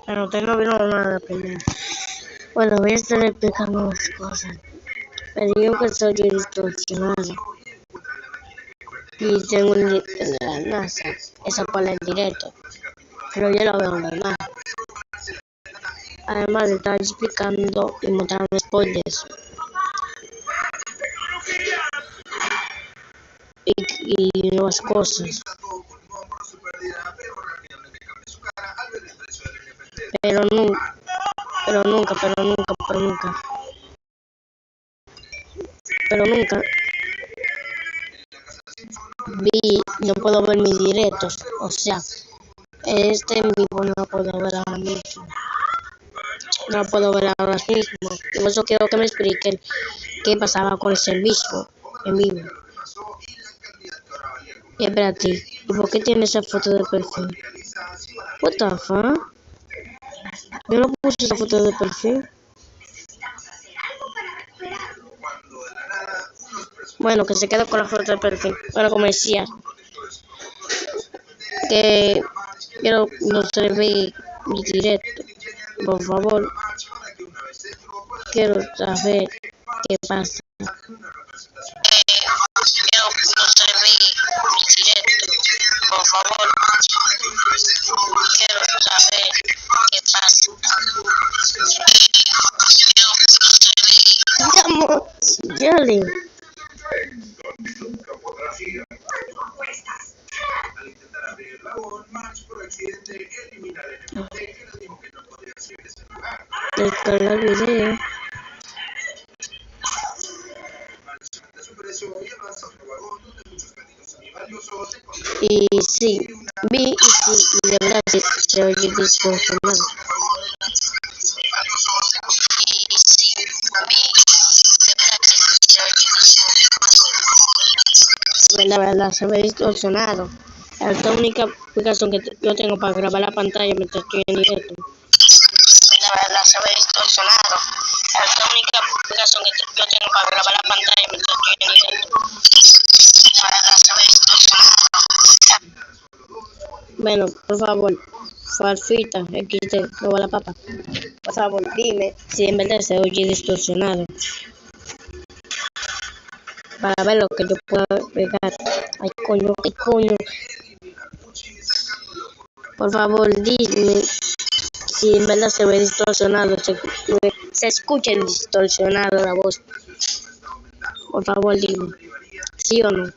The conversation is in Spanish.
Pero usted no vino nada primero. Bueno, voy a estar explicando las cosas. Me digo que soy distorsionado. Y tengo en la NASA, esa por el directo. Pero yo lo veo normal. Además de estar explicando y mostrando spoilers. Y nuevas cosas. Pero nunca, pero nunca, pero nunca, pero nunca. Pero nunca no puedo ver mis directos, o sea, este en vivo no lo puedo ver ahora mismo, no lo puedo ver ahora mismo, y por eso quiero que me expliquen qué pasaba con el servicio en vivo. Y espérate, ¿y por qué tiene esa foto de perfil? What the fuck? Yo no puse esa foto de perfil. Bueno, que se quede con la foto de perfil. Bueno, como decía, que quiero no se ve mi directo. Por favor, quiero saber qué pasa. Quiero no se ve mi directo. Por favor, quiero saber qué pasa. Vamos, Jolly. Descargar el video. Y sí, vi y sí, y de verdad se oye distorsionado. La verdad, se ve distorsionado. Es la única aplicación que yo tengo para grabar la pantalla mientras estoy en directo. La verdad, se ve distorsionado. Es la única aplicación que yo tengo para grabar la pantalla mientras estoy en directo. La verdad, se ve distorsionado. Bueno, por favor, Farfita, XD, no va la papa. Por favor, dime si en verdad se oye distorsionado. Para ver lo que yo puedo pegar. Ay, coño, qué coño. Por favor, dime si en verdad se ve distorsionado, se escucha distorsionado la voz. Por favor, dime, ¿sí o no?